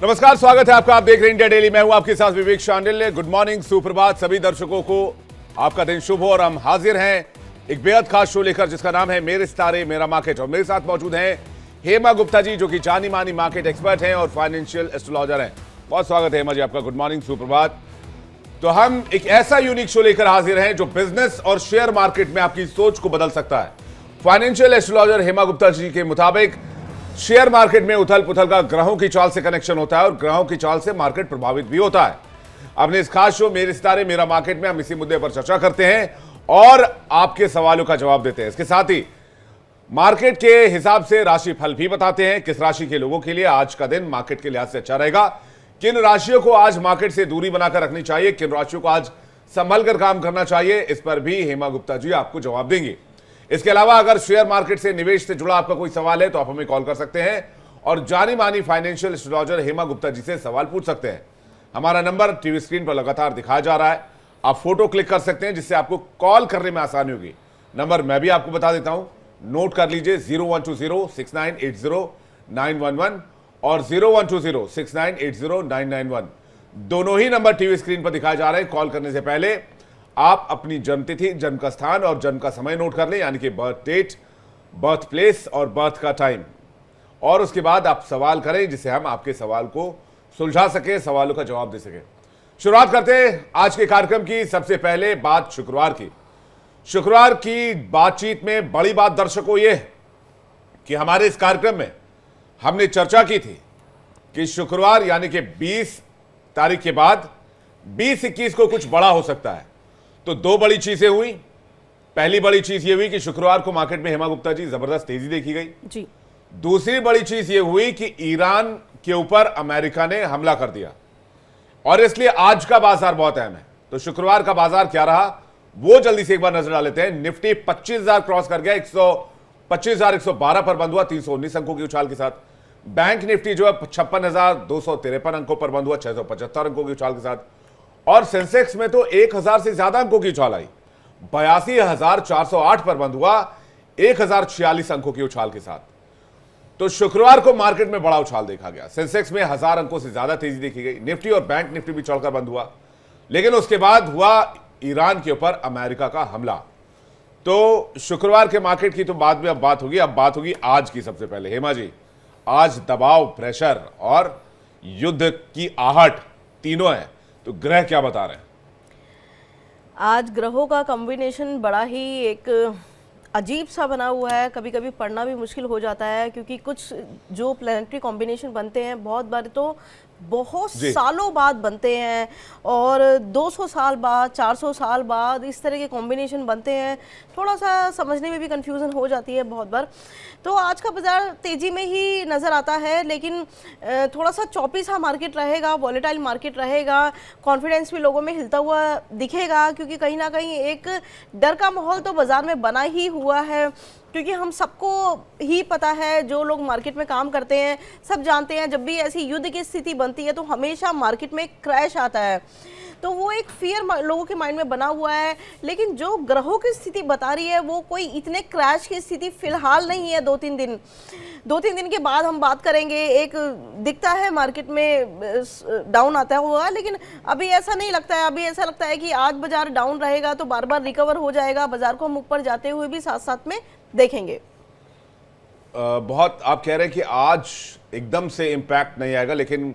नमस्कार, स्वागत है आपका। आप देख रहे हैं इंडिया डेली। मैं हूं आपके साथ विवेक शांडिल्य। गुड मॉर्निंग, सुप्रभात सभी दर्शकों को। आपका दिन शुभ हो और हम हाजिर हैं एक बेहद खास शो लेकर जिसका नाम है मेरे सितारे मेरा मार्केट। और मेरे साथ मौजूद हैं हेमा गुप्ता जी, जो कि जानी मानी मार्केट एक्सपर्ट हैं और फाइनेंशियल एस्ट्रोलॉजर हैं। बहुत स्वागत है हेमा जी आपका। गुड मॉर्निंग, सुप्रभात। तो हम एक ऐसा यूनिक शो लेकर हाजिर हैं जो बिजनेस और शेयर मार्केट में आपकी सोच को बदल सकता है। फाइनेंशियल एस्ट्रोलॉजर हेमा गुप्ता जी के मुताबिक शेयर मार्केट में उथल पुथल का ग्रहों की चाल से कनेक्शन होता है और ग्रहों की चाल से मार्केट प्रभावित भी होता है। अपने इस खास शो मेरे सितारे मेरा मार्केट में हम इसी मुद्दे पर चर्चा करते हैं और आपके सवालों का जवाब देते हैं। इसके साथ ही मार्केट के हिसाब से राशि फल भी बताते हैं। किस राशि के लोगों के लिए आज का दिन मार्केट के लिहाज से अच्छा रहेगा, किन राशियों को आज मार्केट से दूरी बनाकर रखनी चाहिए, किन राशियों को आज संभल कर काम करना चाहिए, इस पर भी हेमा गुप्ता जी आपको जवाब देंगे। इसके अलावा अगर शेयर मार्केट से निवेश से जुड़ा आपका कोई सवाल है तो आप हमें कॉल कर सकते हैं और जानी मानी फाइनेंशियल एस्ट्रोलॉजर हेमा गुप्ता जी से सवाल पूछ सकते हैं। हमारा नंबर टीवी स्क्रीन पर लगातार दिखाया जा रहा है। आप फोटो क्लिक कर सकते हैं जिससे आपको कॉल करने में आसानी होगी। नंबर मैं भी आपको बता देता हूं, नोट कर लीजिए 012069809111 और 012069809191। दोनों ही नंबर टीवी स्क्रीन पर दिखाए जा रहे हैं। कॉल करने से पहले आप अपनी जन्मतिथि, जन्म का स्थान और जन्म का समय नोट कर लें, यानी कि बर्थ डेट, बर्थ प्लेस और बर्थ का टाइम। और उसके बाद आप सवाल करें जिससे हम आपके सवाल को सुलझा सके, सवालों का जवाब दे सके। शुरुआत करते हैं आज के कार्यक्रम की। सबसे पहले बात शुक्रवार की। शुक्रवार की बातचीत में बड़ी बात दर्शकों ये कि हमारे इस कार्यक्रम में हमने चर्चा की थी कि शुक्रवार यानी कि 20 तारीख के बाद 20-21 को कुछ बड़ा हो सकता है। तो दो बड़ी चीजें हुई। पहली बड़ी चीज ये हुई कि शुक्रवार को मार्केट में हेमा गुप्ता जी जबरदस्त तेजी देखी गई जी। दूसरी बड़ी चीज ये हुई कि ईरान के ऊपर अमेरिका ने हमला कर दिया और इसलिए आज का बाजार बहुत अहम है। तो शुक्रवार का बाजार क्या रहा वो जल्दी से एक बार नजर डाल लेते हैं। निफ्टी 25,000 क्रॉस कर गया, 25,112 पर बंद हुआ 319 अंकों की उछाल के साथ। बैंक निफ्टी जो है 56,253 अंकों पर बंद हुआ 675 अंकों की उछाल के साथ। और सेंसेक्स में तो 1,000 से ज्यादा अंकों की उछाल आई, 82,408 पर बंद हुआ 1,046 अंकों की उछाल के साथ। तो शुक्रवार को मार्केट में बड़ा उछाल देखा गया। सेंसेक्स में 1000 अंकों से ज्यादा तेजी देखी गई। निफ्टी और बैंक निफ्टी भी चढ़कर बंद हुआ, लेकिन उसके बाद हुआ ईरान के ऊपर अमेरिका का हमला। तो शुक्रवार के मार्केट की तो बाद में अब बात होगी। अब बात होगी आज की। सबसे पहले हेमा जी, आज दबाव, प्रेशर और युद्ध की आहट तीनों है, तो ग्रह क्या बता रहे हैं? आज ग्रहों का कॉम्बिनेशन बड़ा ही एक अजीब सा बना हुआ है। कभी कभी पढ़ना भी मुश्किल हो जाता है क्योंकि कुछ जो प्लैनेटरी कॉम्बिनेशन बनते हैं बहुत बार तो बहुत सालों बाद बनते हैं और 200 साल बाद, 400 साल बाद इस तरह के कॉम्बिनेशन बनते हैं। थोड़ा सा समझने में भी कंफ्यूजन हो जाती है बहुत बार। तो आज का बाजार तेज़ी में ही नज़र आता है, लेकिन थोड़ा सा चौपी सा मार्केट रहेगा, वॉलेटाइल मार्केट रहेगा। कॉन्फिडेंस भी लोगों में हिलता हुआ दिखेगा क्योंकि कहीं ना कहीं एक डर का माहौल तो बाज़ार में बना ही हुआ है। क्योंकि हम सबको ही पता है, जो लोग मार्केट में काम करते हैं सब जानते हैं, जब भी ऐसी युद्ध की स्थिति बनती है तो हमेशा मार्केट में क्रैश आता है। तो वो एक फियर लोगों के माइंड में बना हुआ है। लेकिन जो ग्रहों की स्थिति बता रही है वो कोई इतने क्रैश की स्थिति फिलहाल नहीं है। 2-3 दिन के बाद हम बात करेंगे। एक दिखता है मार्केट में डाउन आता हुआ, लेकिन अभी ऐसा नहीं लगता है। अभी ऐसा लगता है कि आज बाजार डाउन रहेगा तो बार बार रिकवर हो जाएगा। बाजार को हम ऊपर जाते हुए भी साथ साथ में देखेंगे। बहुत आप कह रहे हैं कि आज एकदम से इम्पैक्ट नहीं आएगा, लेकिन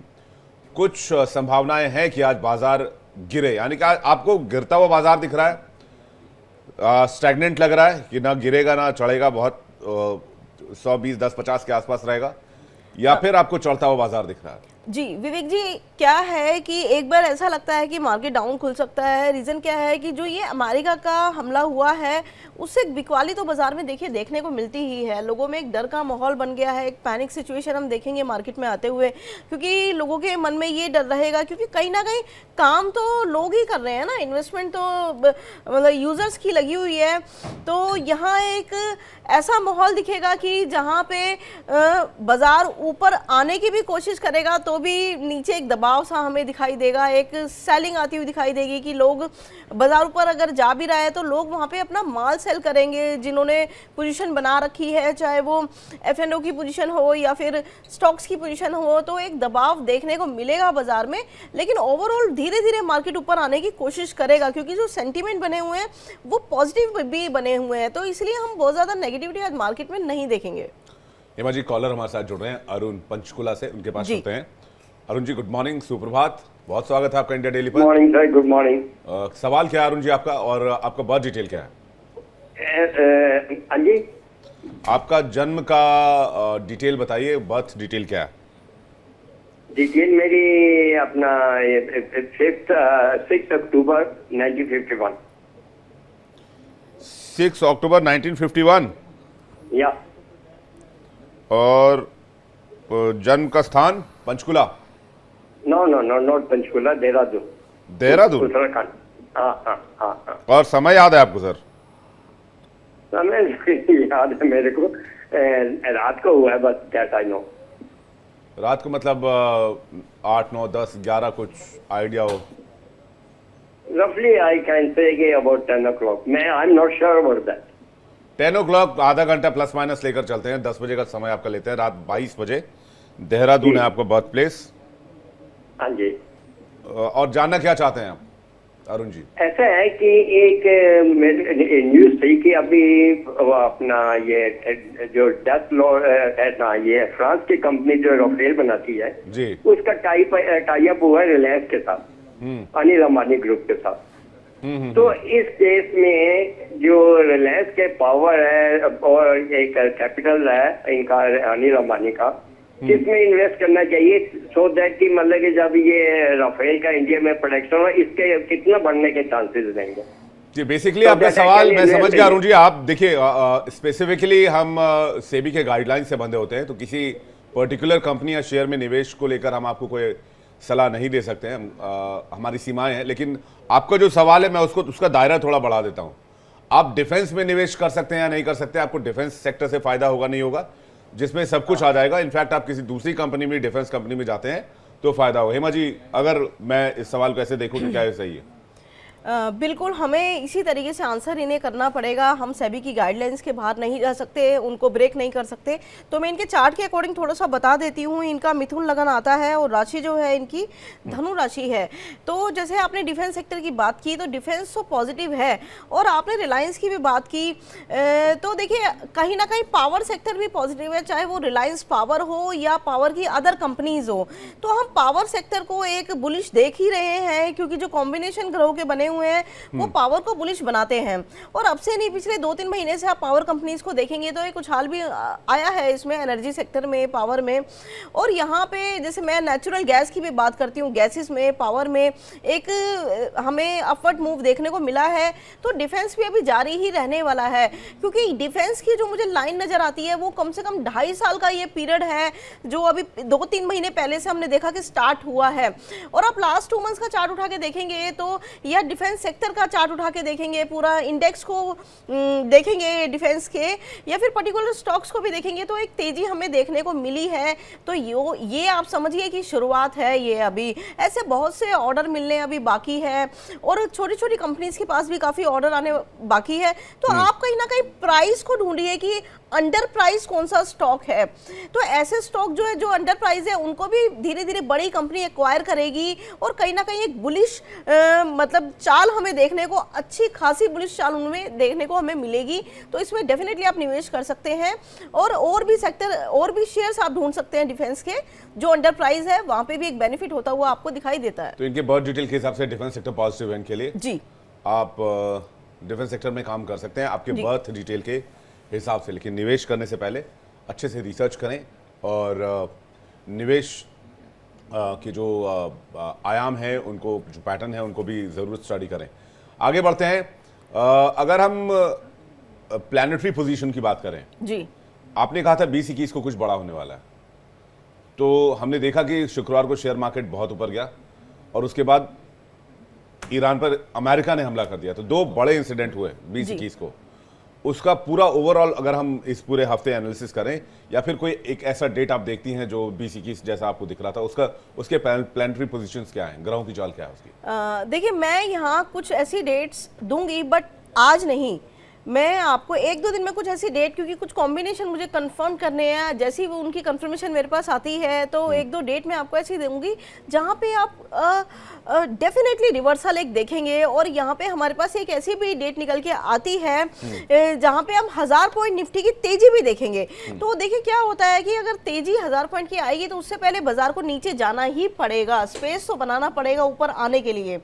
कुछ संभावनाएं हैं कि आज बाजार गिरे, यानी कि आपको गिरता हुआ बाजार दिख रहा है, स्टैग्नेंट लग रहा है कि ना गिरेगा ना चढ़ेगा, बहुत 100, 20, 10, 50 के आसपास रहेगा, या फिर आपको चढ़ता हुआ बाजार दिख रहा है? जी विवेक जी, क्या है कि एक बार ऐसा लगता है कि मार्केट डाउन खुल सकता है। रीज़न क्या है कि जो ये अमेरिका का हमला हुआ है उससे बिकवाली तो बाजार में देखिए देखने को मिलती ही है। लोगों में एक डर का माहौल बन गया है, एक पैनिक सिचुएशन हम देखेंगे मार्केट में आते हुए, क्योंकि लोगों के मन में ये डर रहेगा क्योंकि कहीं ना कहीं काम तो लोग ही कर रहे हैं ना, इन्वेस्टमेंट तो मतलब यूजर्स की लगी हुई है। तो यहाँ एक ऐसा माहौल दिखेगा कि जहाँ पे बाजार ऊपर आने की भी कोशिश करेगा तो तो भी नीचे एक दबाव सा हमें दिखाई देगा, एक सेलिंग आती हुई दिखाई देगी कि लोग बाजार पर अगर जा भी रहा है तो लोग वहाँ पे अपना माल सेल करेंगे जिन्होंने पोजीशन बना रखी है, चाहे वो F&O की पोजीशन हो या फिर स्टॉक्स की पोजीशन हो, तो एक दबाव देखने को मिलेगा बाजार में। लेकिन ओवरऑल धीरे धीरे मार्केट ऊपर आने की कोशिश करेगा क्योंकि जो सेंटीमेंट बने हुए हैं वो पॉजिटिव भी बने हुए हैं, तो इसलिए हम बहुत ज़्यादा नेगेटिविटी आज मार्केट में नहीं देखेंगे। हेमा जी, कॉलर हमारे साथ जुड़ रहे हैं अरुण पंचकुला से, उनके पास जी। चलते हैं। अरुण जी, गुड मॉर्निंग, सुप्रभात, बहुत स्वागत है आपका इंडिया डेली पर। Morning sir, good morning. सवाल क्या है अरुण जी आपका, और आपका बर्थ डिटेल क्या है? हाँ जी, आपका जन्म का डिटेल बताइए, बर्थ डिटेल क्या है? डिटेल मेरी अपना 6 अक्टूबर 1951। 6 अक्टूबर 1951। या और जन्म का स्थान Panchkula? No no no, not Panchkula, Dehradun. Dehradun. Uttarakhand. हाँ हाँ हाँ हाँ। और समय याद है आपको सर? समय याद है मेरे को, रात को हुआ है बस, दैट आई नो। रात को मतलब 8, 9, 10, 11 कुछ आइडिया हो? रफली I can say about 10 o'clock। मैं I am not sure about that. 10 o'clock, आधा घंटा प्लस माइनस लेकर चलते हैं, 10 बजे का समय आपका लेते हैं, रात 22 बजे। देहरादून है आपका बर्थ प्लेस। हाँ जी। और जानना क्या चाहते हैं आप अरुण जी? ऐसा है कि एक न्यूज थी कि अभी वो अपना ये जो डेथ लॉ है ना, ये फ्रांस की कंपनी जो राफेल बनाती है जी। उसका टाई अप हुआ है रिलायंस के साथ, अनिल अंबानी ग्रुप के साथ। तो इस केस में जो रिलायंस के पावर है और एक कैपिटल है इनका अनिल अंबानी का, किसमें इन्वेस्ट करना चाहिए सो दैट कि मतलब कि जब ये राफेल का इंडिया में प्रोडक्शन हो इसके कितना बढ़ने के चांसेस रहेंगे? जी, बेसिकली तो आपका क्या सवाल क्या मैं invest समझ गया अरुण जी। करेंगे? आप देखिए, स्पेसिफिकली हम सेबी के गाइडलाइन से बंधे होते हैं, तो किसी पर्टिकुलर कंपनी या शेयर में निवेश को लेकर हम आपको कोई सलाह नहीं दे सकते हैं, हमारी सीमाएं हैं। लेकिन आपका जो सवाल है मैं उसका दायरा थोड़ा बढ़ा देता हूं। आप डिफेंस में निवेश कर सकते हैं या नहीं कर सकते? आपको डिफेंस सेक्टर से फायदा होगा नहीं होगा, जिसमें सब कुछ आ जाएगा। इनफैक्ट आप किसी दूसरी कंपनी में, डिफेंस कंपनी में जाते हैं तो फायदा होगा। हेमा जी, अगर मैं इस सवाल को ऐसे देखूं तो क्या ये सही है? बिल्कुल, हमें इसी तरीके से आंसर इन्हें करना पड़ेगा। हम सेबी की गाइडलाइंस के बाहर नहीं जा सकते, उनको ब्रेक नहीं कर सकते। तो मैं इनके चार्ट के अकॉर्डिंग थोड़ा सा बता देती हूँ। इनका मिथुन लगन आता है और राशि जो है इनकी धनु राशि है। तो जैसे आपने डिफेंस सेक्टर की बात की तो डिफेंस तो पॉजिटिव है, और आपने रिलायंस की भी बात की, तो देखिए कहीं ना कहीं पावर सेक्टर भी पॉजिटिव है, चाहे वो रिलायंस पावर हो या पावर की अदर कंपनीज हो। तो हम पावर सेक्टर को एक बुलिश देख ही रहे हैं क्योंकि जो कॉम्बिनेशन ग्रहों के बने हुए हैं वो पावर को बुलिश बनाते हैं। और अब से नहीं, पिछले 2-3 महीने से आप पावर कंपनीज को देखेंगे तो एक उछाल भी आया है इसमें, एनर्जी सेक्टर में, पावर में। और यहाँ पे जैसे मैं नेचुरल गैस की भी बात करती हूँ, गैसेस में, पावर में एक हमें अपवर्ड मूव देखने को मिला है। तो डिफेंस भी अभी जारी ही रहने वाला है क्योंकि डिफेंस की जो मुझे लाइन नजर आती है वो कम से कम 2.5 साल का ये पीरियड है जो अभी 2-3 महीने पहले से हमने देखा कि स्टार्ट हुआ है। और आप लास्ट 2 मंथ्स का चार्ट उठा के देखेंगे तो यह डिफेंस सेक्टर का चार्ट उठा के देखेंगे, पूरा इंडेक्स को देखेंगे डिफेंस के, या फिर पर्टिकुलर स्टॉक्स को भी देखेंगे तो एक तेजी हमें देखने को मिली है। तो ये आप समझिए कि शुरुआत है ये। अभी ऐसे बहुत से ऑर्डर मिलने अभी बाकी है और छोटी छोटी कंपनीज के पास भी काफी ऑर्डर आने बाकी है। तो आप कहीं ना कहीं प्राइस को ढूंढिए कि अंडर प्राइस कौन सा स्टॉक है। तो ऐसे स्टॉक जो है, जो अंडर प्राइस है, उनको भी धीरे धीरे बड़ी कंपनी एक्वायर करेगी और कहीं ना कहीं एक बुलिश मतलब चाल हमें देखने को, अच्छी खासी बुलिश चाल उनमें देखने को हमें मिलेगी। तो इसमें डेफिनेटली आप निवेश कर सकते हैं और भी सेक्टर, और भी शेयर्स आप ढूंढ सकते हैं डिफेंस के जो अंडर प्राइस है, वहां पे भी एक बेनिफिट होता हुआ आपको दिखाई देता है। तो इनके बर्थ डिटेल के हिसाब से डिफेंस सेक्टर पॉजिटिव है इनके लिए। जी, आप डिफेंस सेक्टर में काम कर सकते हैं आपके बर्थ डिटेल के हिसाब से। लेकिन निवेश करने से पहले अच्छे से रिसर्च करें और निवेश की जो आयाम है, उनको जो पैटर्न है, उनको भी ज़रूर स्टडी करें। आगे बढ़ते हैं। अगर हम प्लैनेटरी पोजीशन की बात करें, जी, आपने कहा था 20-21 को कुछ बड़ा होने वाला है, तो हमने देखा कि शुक्रवार को शेयर मार्केट बहुत ऊपर गया और उसके बाद ईरान पर अमेरिका ने हमला कर दिया। तो 2 बड़े इंसिडेंट हुए 20-21 को। उसका पूरा ओवरऑल अगर हम इस पूरे हफ्ते एनालिसिस करें, या फिर कोई एक ऐसा डेट आप देखती हैं जो BC जैसा आपको दिख रहा था, उसके प्लानिटरी पोजीशंस क्या हैं, ग्रहों की चाल क्या है उसकी? देखिए, मैं यहाँ कुछ ऐसी डेट्स दूंगी, बट आज नहीं। मैं आपको 1-2 दिन में कुछ ऐसी डेट, क्योंकि कुछ कॉम्बिनेशन मुझे कंफर्म करने हैं, जैसी वो उनकी कंफर्मेशन मेरे पास आती है तो 1-2 डेट मैं आपको ऐसी दूंगी जहाँ पे आप डेफिनेटली रिवर्सल एक देखेंगे। और यहाँ पे हमारे पास एक ऐसी भी डेट निकल के आती है जहाँ पे हम 1000 पॉइंट निफ्टी की तेजी भी देखेंगे। तो देखिए क्या होता है कि अगर तेजी 1000 पॉइंट की आएगी तो उससे पहले बाजार को नीचे जाना ही पड़ेगा, स्पेस तो बनाना पड़ेगा ऊपर आने के लिए।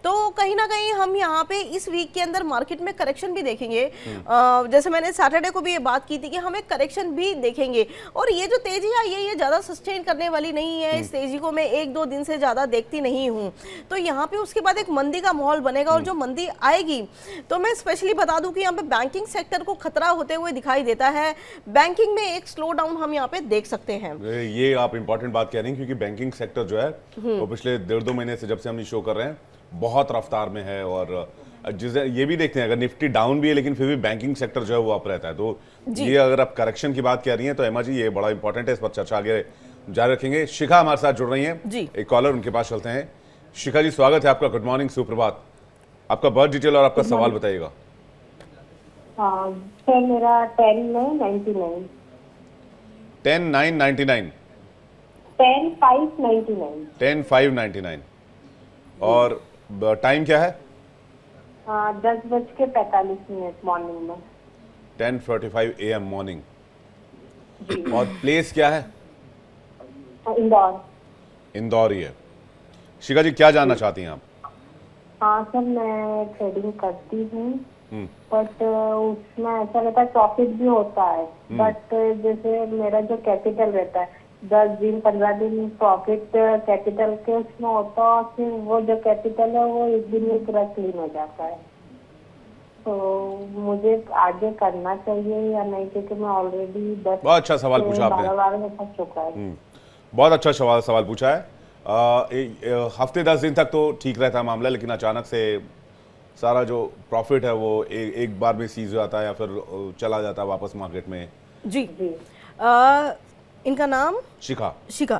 तो कहीं ना कहीं हम यहाँ पे इस वीक के अंदर मार्केट में करेक्शन भी देखेंगे। जैसे मैंने सैटरडे को भी ये बात की थी कि हम एक करेक्शन भी देखेंगे, और ये जो तेजी आई है ये ज्यादा सस्टेन करने वाली नहीं है। इस तेजी को मैं 1-2 दिन से ज्यादा देखती नहीं हूँ। तो यहाँ पे उसके बाद एक मंदी का माहौल बनेगा, और जो मंदी आएगी तो मैं स्पेशली बता दूं कि यहाँ पे बैंकिंग सेक्टर को खतरा होते हुए दिखाई देता है। बैंकिंग में एक स्लो डाउन हम यहाँ पे देख सकते हैं। ये आप इंपॉर्टेंट बात कह रही हैं, क्योंकि बैंकिंग सेक्टर जो है वो पिछले 1.5-2 महीने से जब से हम ये शो कर रहे हैं बहुत रफ्तार में है। और जिसे ये भी देखते हैं, अगर निफ्टी डाउन भी है लेकिन फिर भी बैंकिंग सेक्टर जो है वो अप रहता है। तो ये अगर आप करेक्शन की बात कर रही हैं तो एमा जी ये बड़ा इंपॉर्टेंट है, इस पर चर्चा आगे जारी रखेंगे। शिखा हमारे साथ जुड़ रही हैं, एक कॉलर, उनके पास चलते हैं। शिखा जी, स्वागत है आपका, गुड मॉर्निंग, सुप्रभात। आपका बर्थ डिटेल और आपका सवाल बताइएगा। सर मेरा 10/9/99। 10/9/99। 10/5/99। 10/5/99। और टाइम क्या है? 10:45 मॉर्निंग में। 10:45 AM मॉर्निंग। और प्लेस क्या है? इंदौर। इंदौर ही है। शिखा जी, क्या जानना चाहती हैं आप? हाँ सर, मैं ट्रेडिंग करती हूँ, बट उसमें ऐसा रहता है प्रॉफिट भी होता है, बट जैसे मेरा जो कैपिटल रहता है 10 दिन 15 दिन प्रॉफिट कैपिटल के उसमें होता है, फिर वो जो कैपिटल है वो एक दिन में पूरा क्लीन हो जाता है। तो मुझे आगे करना चाहिए या नहीं, क्योंकि मैं ऑलरेडी 10 बहुत अच्छा सवाल पूछा आपने। 12 में फंस चुका है। बहुत अच्छा सवाल पूछा है। हफ्ते 10 दिन तक तो ठीक रहता है मामला, लेकिन अचानक से सारा जो प्रॉफिट है वो एक बार में सीज हो जाता है या फिर चला जाता है वापस मार्केट में। जी इनका नाम शिखा। शिखा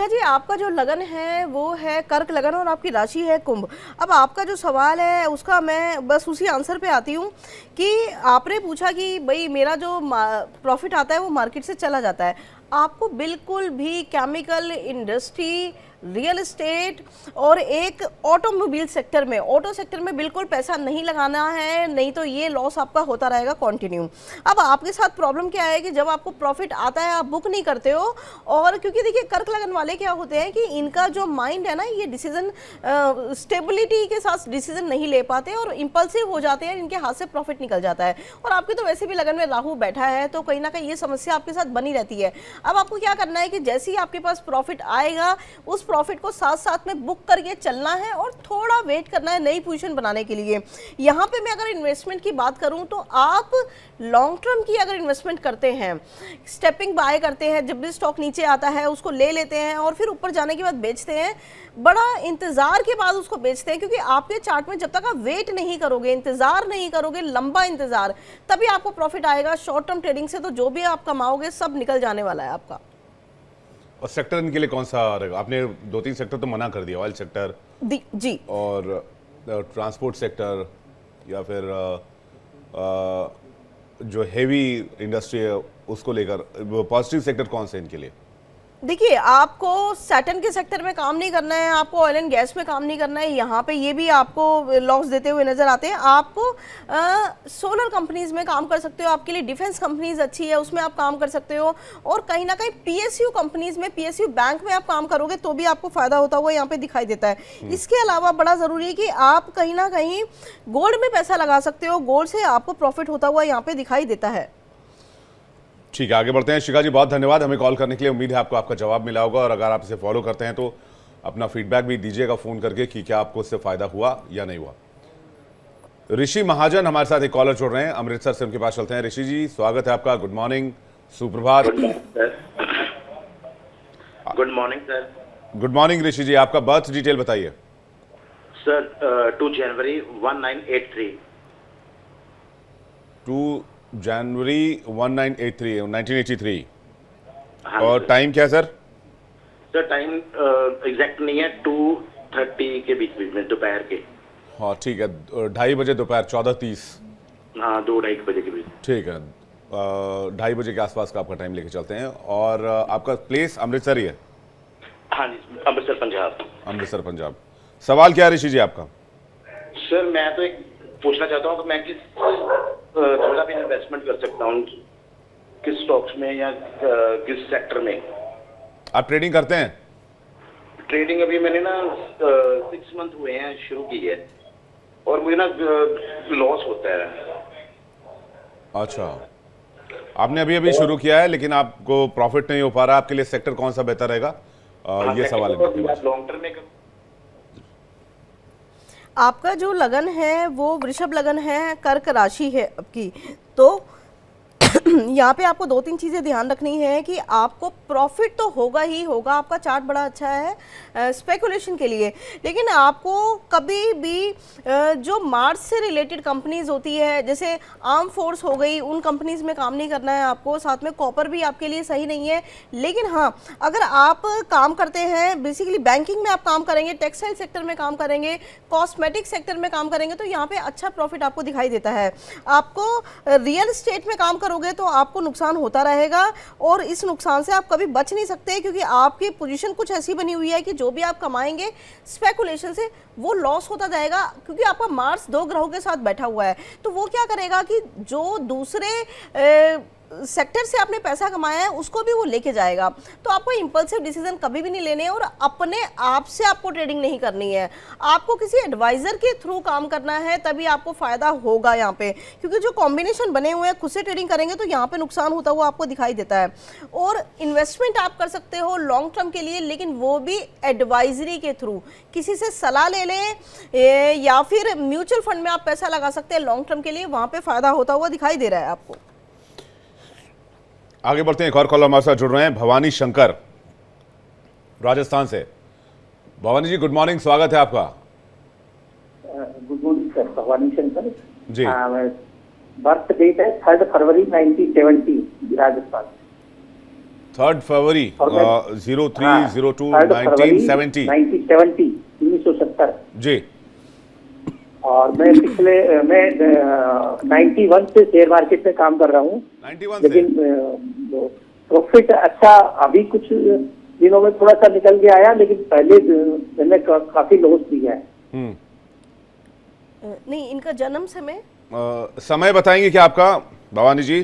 जी, आपका जो लगन है वो है कर्क लगन और आपकी राशि है कुंभ। अब आपका जो सवाल है उसका मैं बस उसी आंसर पे आती हूँ कि आपने पूछा कि भाई मेरा जो प्रॉफिट आता है वो मार्केट से चला जाता है। आपको बिल्कुल भी केमिकल इंडस्ट्री, रियल एस्टेट और एक ऑटोमोबाइल सेक्टर में, ऑटो सेक्टर में बिल्कुल पैसा नहीं लगाना है, नहीं तो ये लॉस आपका होता रहेगा कंटिन्यू। अब आपके साथ प्रॉब्लम क्या है कि जब आपको प्रॉफिट आता है आप बुक नहीं करते हो, और क्योंकि देखिए कर्क लगन वाले क्या होते हैं कि इनका जो माइंड है ना, ये डिसीजन स्टेबिलिटी के साथ डिसीजन नहीं ले पाते और इंपल्सिव हो जाते हैं, इनके हाथ से प्रॉफिट निकल जाता है। और आपकी तो वैसे भी लगन में राहु बैठा है, तो कहीं ना कहीं ये समस्या आपके साथ बनी रहती है। अब आपको क्या करना है कि जैसे ही आपके पास प्रॉफिट आएगा उस प्रॉफिट को साथ साथ में बुक करके चलना है और थोड़ा वेट करना है नई पोजीशन बनाने के लिए। यहाँ पे मैं अगर इन्वेस्टमेंट की बात करूँ तो आप लॉन्ग टर्म की अगर इन्वेस्टमेंट करते हैं, स्टेपिंग बाय करते हैं, जब भी स्टॉक नीचे आता है उसको ले लेते हैं और फिर ऊपर जाने के बाद बेचते हैं, बड़ा इंतजार के बाद उसको बेचते हैं, क्योंकि आपके चार्ट में जब तक आप वेट नहीं करोगे, इंतजार नहीं करोगे, लंबा इंतजार, तभी आपको प्रॉफिट आएगा। शॉर्ट टर्म ट्रेडिंग से तो जो भी आप कमाओगे सब निकल जाने वाला है आपका। और सेक्टर इनके लिए कौन सा रहेगा? आपने 2-3 सेक्टर तो मना कर दिया, ऑयल सेक्टर जी और ट्रांसपोर्ट सेक्टर, या फिर जो हेवी इंडस्ट्री है उसको लेकर पॉजिटिव सेक्टर कौन से इनके लिए? देखिए, आपको सैटर्न के सेक्टर में काम नहीं करना है, आपको ऑयल एंड गैस में काम नहीं करना है, यहाँ पे ये भी आपको लॉस देते हुए नजर आते हैं। आपको सोलर कंपनीज में काम कर सकते हो, आपके लिए डिफेंस कंपनीज अच्छी है उसमें आप काम कर सकते हो, और कहीं ना कहीं पीएसयू कंपनीज में, पीएसयू बैंक में आप काम करोगे तो भी आपको फायदा होता हुआ यहाँ पे दिखाई देता है। इसके अलावा बड़ा जरूरी है कि आप कहीं ना कहीं गोल्ड में पैसा लगा सकते हो, गोल्ड से आपको प्रॉफिट होता हुआ यहाँ पे दिखाई देता है। ठीक है, आगे बढ़ते हैं। शिखा जी, बहुत धन्यवाद हमें कॉल करने के लिए। उम्मीद है आपको आपका जवाब मिला होगा, और अगर आप इसे फॉलो करते हैं तो अपना फीडबैक भी दीजिएगा फ़ोन करके कि क्या आपको इससे फ़ायदा हुआ या नहीं हुआ। ऋषि महाजन हमारे साथ एक कॉलर जोड़ रहे हैं अमृतसर से, उनके पास चलते हैं। ऋषि जी, स्वागत है आपका, गुड मॉर्निंग, सुप्रभात। Good morning sir. Good morning Rishi ji, आपका बर्थ डिटेल बताइए। सर 2 जनवरी 1983। 2 जनवरी 1983 हाँ और सर। टाइम क्या है सर? सर टाइम एग्जैक्ट नहीं है, 2:30 के बीच बीच में दोपहर के। हाँ ठीक है, 2:30 बजे दोपहर 14:30। हाँ 2-2:30 बजे के बीच। ठीक है, 2:30 बजे के आसपास का आपका टाइम लेके चलते हैं। और आपका प्लेस अमृतसर ही है? हाँ जी, अमृतसर पंजाब। अमृतसर पंजाब। सवाल क्या है ऋषि जी आपका? सर मैं तो एक पूछना चाहता हूँ कि मैं किस जगह पे इन्वेस्टमेंट कर सकता हूँ, किस स्टॉक्स में या किस सेक्टर में? आप ट्रेडिंग करते हैं? ट्रेडिंग अभी मैंने ना 6 मंथ हुए हैं शुरू की है, और मुझे ना लॉस होता है। अच्छा, आपने अभी अभी शुरू किया है लेकिन आपको प्रॉफिट नहीं हो पा रहा। आपके लिए सेक्टर कौन सा बेहतर रहेगा, ये सवाल है। लॉन्ग टर्म में आपका जो लगन है वो वृषभ लगन है, कर्क राशि है आपकी, तो यहाँ पे आपको 2-3 चीज़ें ध्यान रखनी है कि आपको प्रॉफिट तो होगा ही होगा, आपका चार्ट बड़ा अच्छा है स्पेकुलेशन के लिए, लेकिन आपको कभी भी जो मार्च से रिलेटेड कंपनीज होती है, जैसे आर्म फोर्स हो गई, उन कंपनीज में काम नहीं करना है आपको। साथ में कॉपर भी आपके लिए सही नहीं है। लेकिन हाँ, अगर आप काम करते हैं, बेसिकली बैंकिंग में आप काम करेंगे, टेक्सटाइल सेक्टर में काम करेंगे, कॉस्मेटिक सेक्टर में काम करेंगे, तो यहाँ पे अच्छा प्रॉफिट आपको दिखाई देता है। आपको रियल एस्टेट में काम करोगे तो आपको नुकसान होता रहेगा, और इस नुकसान से आप कभी बच नहीं सकते, क्योंकि आपकी पोजीशन कुछ ऐसी बनी हुई है कि जो भी आप कमाएंगे स्पेकुलेशन से वो लॉस होता जाएगा, क्योंकि आपका मार्स 2 ग्रहों के साथ बैठा हुआ है। तो वो क्या करेगा कि जो दूसरे सेक्टर से आपने पैसा कमाया है उसको भी वो लेके जाएगा। तो आपको इंपल्सिव डिसीजन कभी भी नहीं लेने हैं, और अपने आप से आपको ट्रेडिंग नहीं करनी है। आपको किसी एडवाइजर के थ्रू काम करना है, तभी आपको फायदा होगा यहाँ पे, क्योंकि जो कॉम्बिनेशन बने हुए हैं खुद से ट्रेडिंग करेंगे तो यहाँ पे नुकसान होता हुआ आपको दिखाई देता है। और इन्वेस्टमेंट आप कर सकते हो लॉन्ग टर्म के लिए, लेकिन वो भी एडवाइजरी के थ्रू, किसी से सलाह ले लें, या फिर म्यूचुअल फंड में आप पैसा लगा सकते हैं लॉन्ग टर्म के लिए, वहाँ पे फायदा होता हुआ दिखाई दे रहा है आपको। आगे बढ़ते हैं, एक और कॉलर हमारे साथ जुड़ रहे हैं, भवानी शंकर राजस्थान से। भवानी जी गुड मॉर्निंग, स्वागत है आपका। Good morning sir, Bhawani Shankar ji. Birth date है 3 फरवरी 1970, राजस्थान। 3 फरवरी 0302 1970। 1970 जी। और मैं 91 से शेयर मार्केट में काम कर रहा हूँ, 91 लेकिन प्रॉफिट अच्छा अभी कुछ दिनों में थोड़ा सा निकल के आया, लेकिन पहले मैंने काफी लॉस दिया है। नहीं, इनका जन्म समय समय बताएंगे क्या आपका भवानी जी?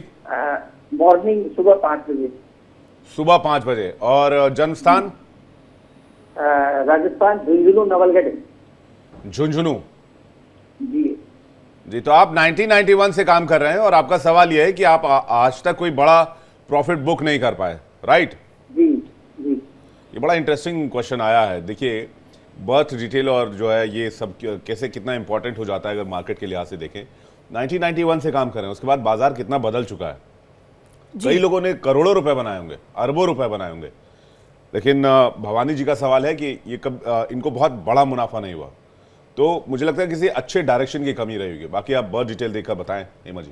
मॉर्निंग सुबह 5 बजे। सुबह 5 बजे। और जन्म स्थान? राजस्थान, झुंझुनू, नवलगढ़। झुंझुनू जी। तो आप 1991 से काम कर रहे हैं, और आपका सवाल यह है कि आप आज तक कोई बड़ा प्रॉफिट बुक नहीं कर पाए, राइट? जी जी। ये बड़ा इंटरेस्टिंग क्वेश्चन आया है। देखिए, बर्थ डिटेल और जो है ये सब कैसे कितना इंपॉर्टेंट हो जाता है अगर मार्केट के लिहाज से देखें। 1991 से काम कर रहे हैं, उसके बाद बाजार कितना बदल चुका है। कई लोगों ने करोड़ों रुपए बनाए होंगे, अरबों रुपए बनाए होंगे, लेकिन भवानी जी का सवाल है कि ये कब इनको बहुत बड़ा मुनाफा नहीं हुआ। तो मुझे लगता है किसी अच्छे डायरेक्शन की कमी रही होगी। बाकी आप बहुत डिटेल देखकर बताएं हेमा जी।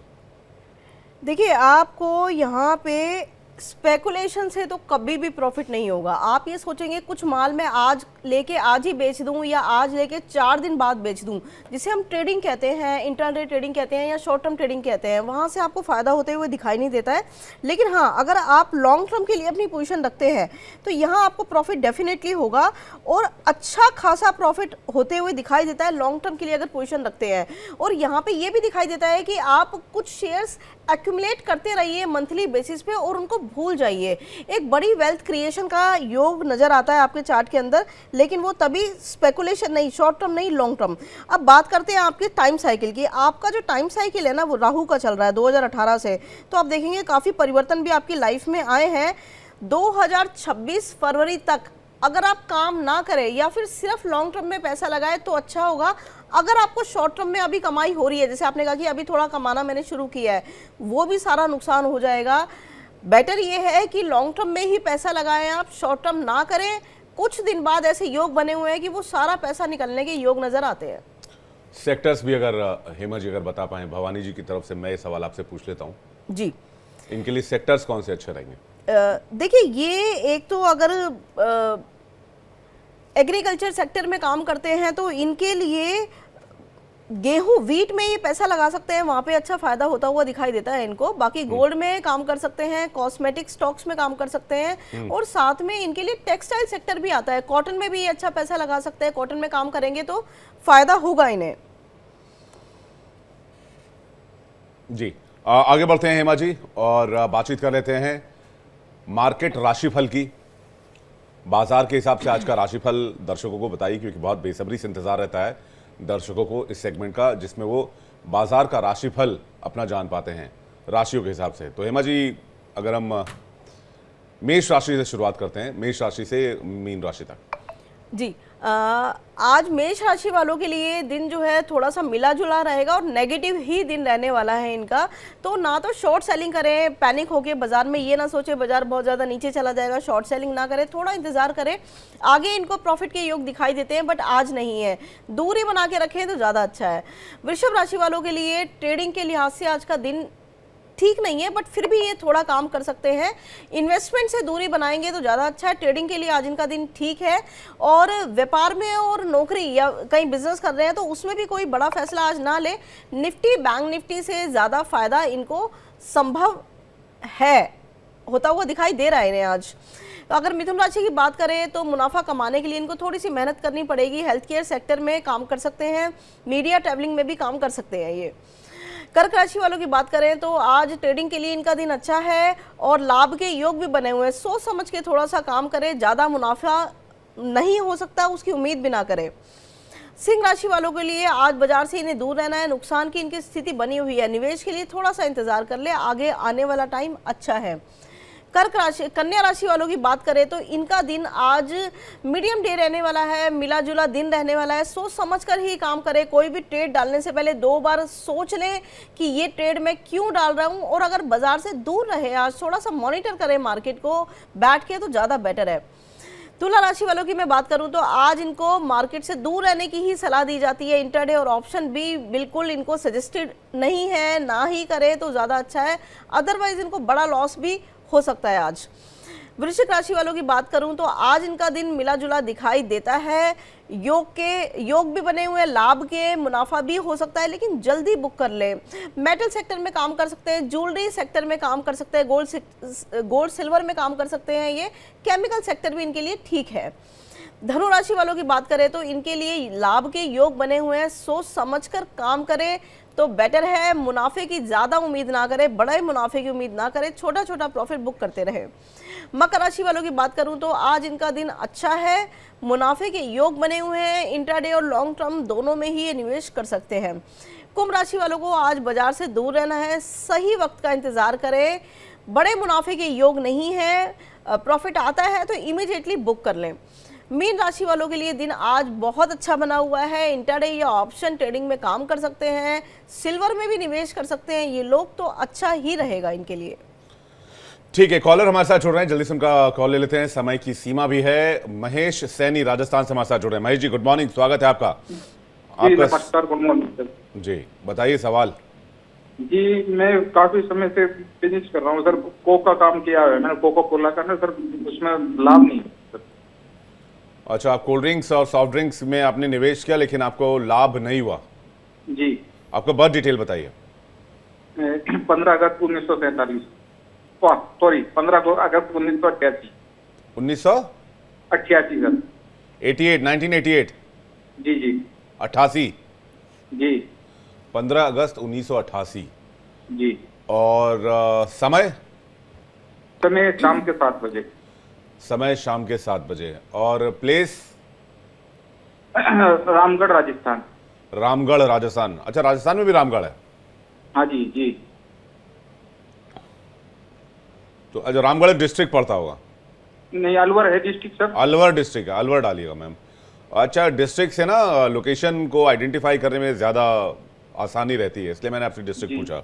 देखिए, आपको यहाँ पे स्पेकुलेशन से तो कभी भी प्रॉफिट नहीं होगा। आप ये सोचेंगे कुछ माल मैं आज लेके आज ही बेच दूं, या आज लेके 4 दिन बाद बेच दूं, जिसे हम ट्रेडिंग कहते हैं, इंट्राडे ट्रेडिंग कहते हैं, या शॉर्ट टर्म ट्रेडिंग कहते हैं, वहाँ से आपको फ़ायदा होते हुए दिखाई नहीं देता है। लेकिन हाँ, अगर आप लॉन्ग टर्म के लिए अपनी पोजीशन रखते हैं तो यहाँ आपको प्रॉफिट डेफिनेटली होगा, और अच्छा खासा प्रॉफिट होते हुए दिखाई देता है लॉन्ग टर्म के लिए अगर पोजीशन रखते हैं। और यहाँ पे ये भी दिखाई देता है कि आप कुछ शेयर्स एक्यूमुलेट करते रहिए मंथली बेसिस पे, और उनको भूल जाइए। एक बड़ी वेल्थ क्रिएशन का योग नजर आता है आपके चार्ट के अंदर, लेकिन वो तभी स्पेकुलेशन नहीं, शॉर्ट टर्म नहीं, लॉन्ग टर्म। अब बात करते हैं आपके टाइम साइकिल की। आपका जो टाइम साइकिल है ना, वो राहु का चल रहा है 2018 से, तो आप देखेंगे काफ़ी परिवर्तन भी आपकी लाइफ में आए हैं। 2026 फरवरी तक अगर आप काम ना करें या फिर सिर्फ लॉन्ग टर्म में पैसा लगाए तो अच्छा होगा। अगर आपको शॉर्ट टर्म में अभी कमाई हो रही है, जैसे आपने कहा कि अभी थोड़ा कमाना मैंने शुरू किया है, वो भी सारा नुकसान हो जाएगा। बेटर ये है कि लॉन्ग टर्म में ही पैसा लगाएं आप, शॉर्ट टर्म ना करें। कुछ दिन बाद ऐसे योग बने हुए हैं कि वो सारा पैसा निकलने के योग नजर आते हैं। सेक्टर्स भी अगर हेमा जी अगर बता पाएं, भवानी जी की तरफ से मैं ये सवाल आपसे पूछ लेता हूँ, जी इनके लिए सेक्टर्स कौन से अच्छे रहेंगे? देखिए, ये एक तो अगर एग्रीकल्चर सेक्टर में काम करते हैं तो इनके लिए गेहूं, वीट में ये पैसा लगा सकते हैं, वहां पे अच्छा फायदा होता हुआ दिखाई देता है इनको। बाकी गोल्ड में काम कर सकते हैं, कॉस्मेटिक स्टॉक्स में काम कर सकते हैं, और साथ में इनके लिए टेक्सटाइल सेक्टर भी आता है। कॉटन में भी ये अच्छा पैसा लगा सकते हैं, कॉटन में काम करेंगे तो फायदा होगा इन्हें। जी, आगे बढ़ते हैं हेमा जी और बातचीत कर लेते हैं मार्केट राशिफल की। बाजार के हिसाब से आज का राशिफल दर्शकों को बताइए, क्योंकि बहुत बेसब्री से इंतजार रहता है दर्शकों को इस सेगमेंट का, जिसमें वो बाजार का राशिफल अपना जान पाते हैं राशियों के हिसाब से। तो हेमा जी, अगर हम मेष राशि से शुरुआत करते हैं, मेष राशि से मीन राशि तक। जी, आज मेष राशि वालों के लिए दिन जो है थोड़ा सा मिला जुला रहेगा और नेगेटिव ही दिन रहने वाला है इनका। तो ना तो शॉर्ट सेलिंग करें पैनिक होके बाजार में, ये ना सोचे बाजार बहुत ज़्यादा नीचे चला जाएगा, शॉर्ट सेलिंग ना करें, थोड़ा इंतजार करें। आगे इनको प्रॉफिट के योग दिखाई देते हैं बट आज नहीं है, दूरी बना के रखें तो ज़्यादा अच्छा है। वृषभ राशि वालों के लिए ट्रेडिंग के लिहाज से आज का दिन ठीक नहीं है, बट फिर भी ये थोड़ा काम कर सकते हैं। इन्वेस्टमेंट से दूरी बनाएंगे तो ज़्यादा अच्छा है। ट्रेडिंग के लिए आज इनका दिन ठीक है, और व्यापार में और नौकरी या कहीं बिजनेस कर रहे हैं तो उसमें भी कोई बड़ा फैसला आज ना ले। निफ्टी, बैंक निफ्टी से ज़्यादा फायदा इनको संभव है, होता हुआ दिखाई दे रहा है इन्हें आज। तो अगर मिथुन राशि की बात करें तो मुनाफा कमाने के लिए इनको थोड़ी सी मेहनत करनी पड़ेगी। हेल्थ केयर सेक्टर में काम कर सकते हैं, मीडिया ट्रैवलिंग में भी काम कर सकते हैं ये। कर्क राशि वालों की बात करें तो आज ट्रेडिंग के लिए इनका दिन अच्छा है और लाभ के योग भी बने हुए हैं। सोच समझ के थोड़ा सा काम करें, ज़्यादा मुनाफा नहीं हो सकता उसकी उम्मीद भी ना करें। सिंह राशि वालों के लिए आज बाजार से इन्हें दूर रहना है, नुकसान की इनकी स्थिति बनी हुई है। निवेश के लिए थोड़ा सा इंतजार कर ले, आगे आने वाला टाइम अच्छा है। कन्या राशि वालों की बात करें तो इनका दिन आज मीडियम डे रहने वाला है, मिला जुला दिन रहने वाला है। सोच समझकर ही काम करें, कोई भी ट्रेड डालने से पहले 2 बार सोच लें कि ये ट्रेड मैं क्यों डाल रहा हूं, और अगर बाजार से दूर रहे, आज थोड़ा सा मॉनिटर करें मार्केट को बैठ के तो ज़्यादा बेटर है। तुला राशि वालों की मैं बात करूं तो आज इनको मार्केट से दूर रहने की ही सलाह दी जाती है। इंट्राडे और ऑप्शन भी बिल्कुल इनको सजेस्टेड नहीं है, ना ही करें तो ज़्यादा अच्छा है, अदरवाइज इनको बड़ा लॉस भी हो सकता है आज। वृश्चिक राशि वालों की बात करूं तो आज इनका दिन मिला जुला दिखाई देता है। योग भी बने हुए हैं, लाभ के, मुनाफा भी हो सकता है, लेकिन जल्दी बुक कर ले। मेटल सेक्टर में काम कर सकते हैं, ज्वेलरी सेक्टर में काम कर सकते हैं, गोल्ड सिल्वर में काम कर सकते हैं ये। केमिकल सेक्टर भी इनके लिए ठीक है। धनु राशि वालों की बात करें तो इनके लिए लाभ के योग बने हुए हैं, सोच समझकर काम करें तो बेटर है। मुनाफे की ज़्यादा उम्मीद ना करें, बड़े मुनाफे की उम्मीद ना करें, छोटा छोटा प्रॉफिट बुक करते रहे। मकर राशि वालों की बात करूं तो आज इनका दिन अच्छा है, मुनाफे के योग बने हुए हैं, इंट्राडे और लॉन्ग टर्म दोनों में ही ये निवेश कर सकते हैं। कुंभ राशि वालों को आज बाजार से दूर रहना है, सही वक्त का इंतजार करें, बड़े मुनाफे के योग नहीं है, प्रॉफिट आता है तो इमीडिएटली बुक कर लें। मीन राशि वालों के लिए दिन आज बहुत अच्छा बना हुआ है, इंट्राडे या ऑप्शन ट्रेडिंग में काम कर सकते हैं, सिल्वर में भी निवेश कर सकते हैं ये लोग, तो अच्छा ही रहेगा इनके लिए। ठीक है, कॉलर हमारे साथ जुड़ रहे हैं, जल्दी से उनका कॉल ले लेते हैं, समय की सीमा भी है। महेश सैनी राजस्थान से हमारे साथ जुड़ रहे हैं। महेश जी, गुड मॉर्निंग, स्वागत है आपका। नमस्कार, गुड मॉर्निंग सर। जी बताइए सवाल। जी, मैं काफी समय से बिजनेस कर रहा हूँ सर, कोक का काम किया है मैंने, कोका कोला का ना सर, उसमें लाभ नहीं है सर। अच्छा, आप कोल्ड ड्रिंक्स और सॉफ्ट ड्रिंक्स में आपने निवेश किया लेकिन आपको लाभ नहीं हुआ। जी। आपका बर्थ डिटेल बताइए। 15 अगस्त 1947, सॉरी 15 अगस्त 1988। 1988 सर। 1988। जी जी। 88 जी। 15 अगस्त 1988। जी। और समय शाम के 7 बजे। समय शाम के 7 बजे। और प्लेस रामगढ़ राजस्थान। रामगढ़ राजस्थान। अच्छा, राजस्थान में भी रामगढ़ है? हाँ जी जी। तो अच्छा, रामगढ़ डिस्ट्रिक्ट पड़ता होगा? नहीं, अलवर है डिस्ट्रिक्ट सर। अलवर डिस्ट्रिक्ट है, अलवर डालिएगा मैम। अच्छा, डिस्ट्रिक्ट से ना लोकेशन को आइडेंटिफाई करने में ज़्यादा आसानी रहती है, इसलिए मैंने आपसे डिस्ट्रिक्ट पूछा।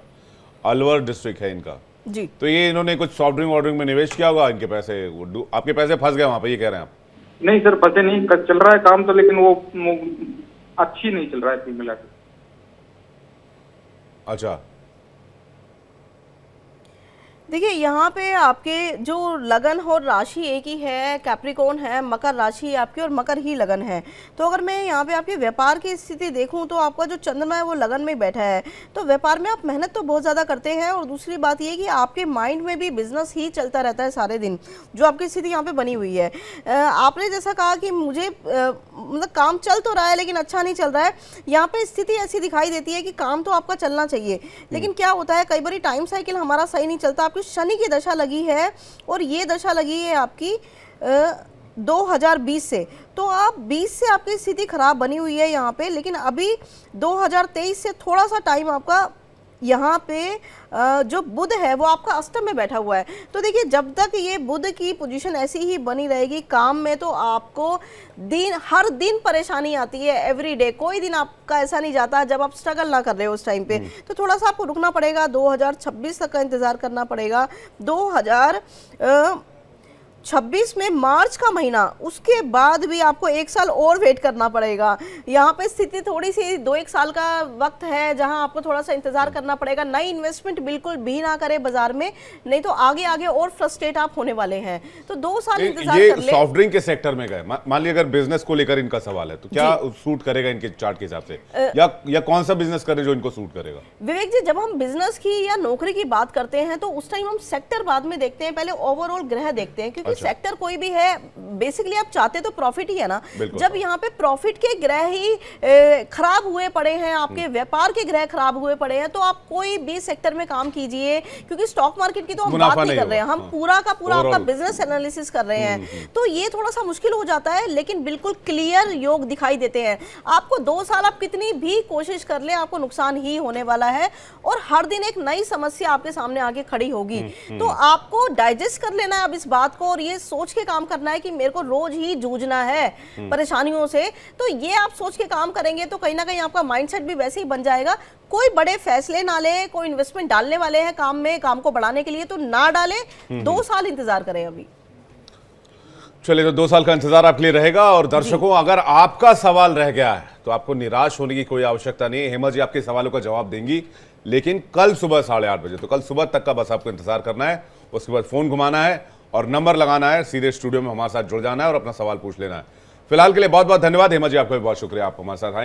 अलवर डिस्ट्रिक्ट है इनका जी। तो ये इन्होंने कुछ सॉफ्ट ड्रिंक वॉर्ड ड्रिंक में निवेश किया होगा, इनके पैसे, आपके पैसे फंस गए वहाँ पे, ये कह रहे हैं आप? नहीं सर, फंसे नहीं, चल रहा है काम तो, लेकिन वो अच्छी नहीं चल रहा है मिला के। अच्छा, देखिए यहाँ पे आपके जो लगन और राशि एक ही है, कैप्रिकॉर्न है, मकर राशि आपकी और मकर ही लगन है। तो अगर मैं यहाँ पे आपके व्यापार की स्थिति देखूँ तो आपका जो चंद्रमा है वो लगन में बैठा है, तो व्यापार में आप मेहनत तो बहुत ज़्यादा करते हैं। और दूसरी बात ये कि आपके माइंड में भी बिजनेस ही चलता रहता है सारे दिन, जो आपकी स्थिति यहाँ पे बनी हुई है। आपने जैसा कहा कि मुझे मतलब काम चल तो रहा है लेकिन अच्छा नहीं चल रहा है, यहाँ पे स्थिति ऐसी दिखाई देती है कि काम तो आपका चलना चाहिए, लेकिन क्या होता है कई बार टाइम साइकिल हमारा सही नहीं चलता। आपकी शनि की दशा लगी है और ये दशा लगी है आपकी 2020 से, तो आप 20 से आपकी स्थिति खराब बनी हुई है यहाँ पे, लेकिन अभी 2023 से थोड़ा सा टाइम आपका यहाँ पे जो बुध है वो आपका अष्टम में बैठा हुआ है। तो देखिए जब तक ये बुध की पोजीशन ऐसी ही बनी रहेगी काम में, तो आपको हर दिन परेशानी आती है, एवरीडे। कोई दिन आपका ऐसा नहीं जाता जब आप स्ट्रगल ना कर रहे हो उस टाइम पे। तो थोड़ा सा आपको रुकना पड़ेगा, 2026 तक का इंतजार करना पड़ेगा। 2026 में मार्च का महीना, उसके बाद भी आपको 1 साल और वेट करना पड़ेगा। यहाँ पे स्थिति थोड़ी सी 2-1 साल का वक्त है जहाँ आपको थोड़ा सा इंतजार करना पड़ेगा। नई इन्वेस्टमेंट बिल्कुल भी ना करें बाजार में, नहीं तो आगे आगे और फ्रस्ट्रेट आप होने वाले हैं। तो 2 साल इंतजार कर ले। सॉफ्ट ड्रिंक के सेक्टर में गए, मान लिया अगर बिजनेस को लेकर इनका सवाल है तो क्या सूट करेगा इनके चार्ट के हिसाब से, या कौन सा बिजनेस करे जो इनको सूट करेगा? विवेक जी, जब हम बिजनेस की या नौकरी की बात करते हैं तो उस टाइम हम सेक्टर बाद में देखते हैं, पहले ओवरऑल ग्रह देखते हैं, क्योंकि सेक्टर कोई भी है बेसिकली आप चाहते तो प्रॉफिट ही है ना। जब यहाँ पे प्रॉफिट के ग्रह ही खराब हुए पड़े हैं, आपके व्यापार के ग्रह खराब हुए पड़े हैं, तो आप कोई भी सेक्टर में काम कीजिए, क्योंकि स्टॉक मार्केट की तो हम बात नहीं कर रहे हैं, हम पूरा का पूरा आपका बिजनेस एनालिसिस कर रहे हैं। तो ये थोड़ा सा मुश्किल हो जाता है, लेकिन बिल्कुल क्लियर योग दिखाई देते हैं। आपको 2 साल आप कितनी भी कोशिश कर ले, आपको नुकसान ही होने वाला है और हर दिन एक नई समस्या आपके सामने आके खड़ी होगी। तो आपको डाइजेस्ट कर लेना है अब इस बात को, और ये सोच के काम करना है कि मेरे को रोज ही जूझना है परेशानियों से। तो ये आप सोच के काम करेंगे तो कहीं ना कहीं आपका माइंडसेट भी वैसे ही बन जाएगा। कोई बड़े फैसले ना ले, कोई इन्वेस्टमेंट डालने वाले हैं काम में, काम को बढ़ाने के लिए, तो ना डालें, 2 साल इंतजार करें अभी। चलिए, तो 2 साल का इंतजार आपके लिए रहेगा। और दर्शकों, अगर आपका सवाल रह गया है तो आपको निराश होने की कोई आवश्यकता नहीं है। हेमा जी आपके सवालों का जवाब देंगी, लेकिन कल सुबह 8:30 बजे, तो कल सुबह तक का बस आपको इंतजार करना है। उसके बाद फोन घुमाना है और नंबर लगाना है, सीधे स्टूडियो में हमारे साथ जुड़ जाना है और अपना सवाल पूछ लेना है। फिलहाल के लिए बहुत बहुत धन्यवाद हेमा जी, आपका भी बहुत शुक्रिया, आप हमारे साथ आए।